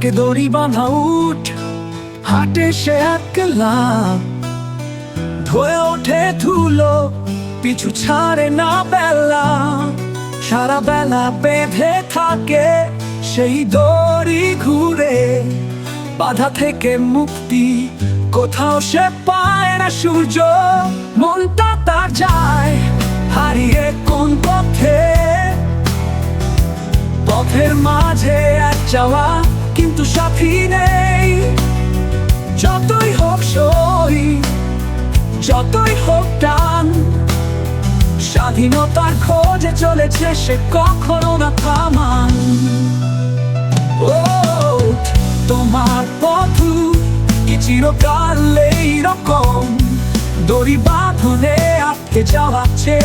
থাকে দড়ি বাঁধা উঠ, হাটে সে একলা, ধয়ে ওঠে ধুলো, পিছু ছাড়ে না বেলা। সারা বেলা বেঁধে থাকে সেই দড়ি ঘুরে, বাধা থেকে মুক্তি কোথাও সে পায় না সূর্য। মনটা তার যায় হারিয়ে কোন পথে, পথের মাঝে এক যাওয়া কিন্তু সাথী নেই। যতই হোক সই, যতই হোক টান, স্বাধীনতার খোঁজে চলেছে সে কখনো না থামান। ও তোমার পথ কি চিরকাল এইরকম, দড়ি বাঁধনে আটকে যাওয়াচ্ছে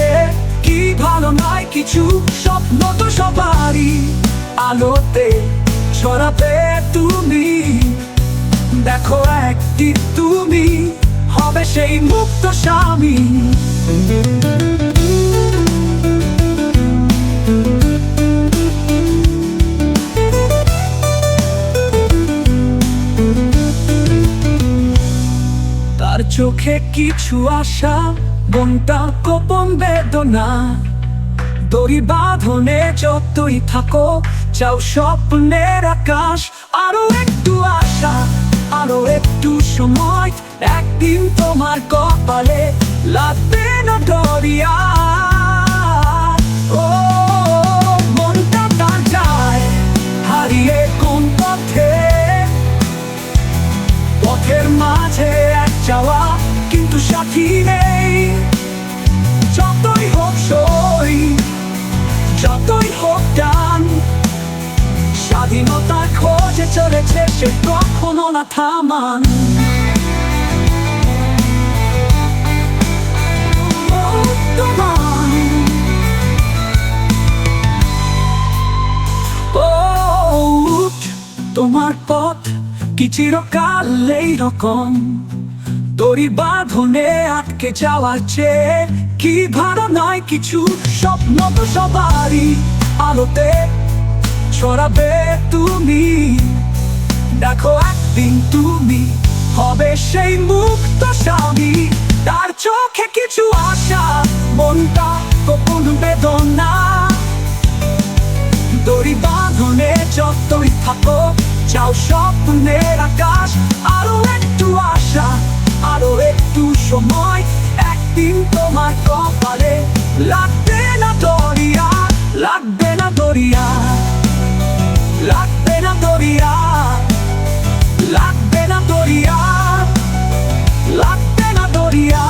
কি ভালো নয় কিছু। স্বপ্ন তো সবারই আলোতে ছড়াবে তুমি, দেখো একদিন তুমি হবে সেই মুক্ত স্বামী। তার চোখে কিছু আশা, মনটা গোপন বেদনা। দড়ি বাঁধনে যতই থাকো চাও স্বপ্নের আকাশ। আরো একটু আশা, আরো একটু সময়, একদিন তোমার কপালে লাগবে না দরিয়া। ও মনটা তার যায় হারিয়ে কোন পথে, পথের মাঝে এক যাওয়া কিন্তু সাথী নেই। যতই হোক সই, যতই হোক টান, স্বাধীনতার খোঁজে চলেছে সে কখনো না থামান। তোমার পথ কি চিরকাল এইরকম, দড়ি বাঁধনে আটকে যাওয়ার চেয়ে কি ভালো নয় কিছু। স্বপ্ন তো সবারই আলোতে ছড়াবে তুমি, দেখো একদিন তুমি হবে সেই মুক্ত স্বামী। তার চোখে কিছু আশা, মনটা গোপন বেদনা। দড়ি বাঁধনে যতই থাকো চাও স্বপ্নের আকাশ। আরো একটু আশা, আরো একটু সময়, একদিন তোমার কপালে লাগবে না দরিয়া, লাগবে না দরিয়া, লাগবে না দরিয়া, লাগবে না দরিয়া, লাগবে না দরিয়া।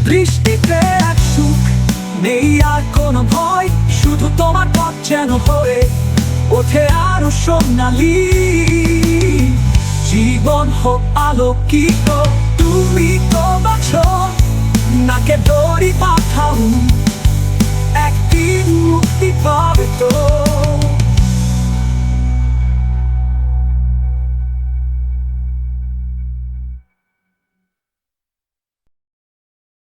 বৃষ্টিতে এক সুখ নেই আর কোনো ভয়, শুধু তোমার পথ যেন হয়ে ওঠে আরো সোনালি। জীবন হোক আলোকিত, তুমি তো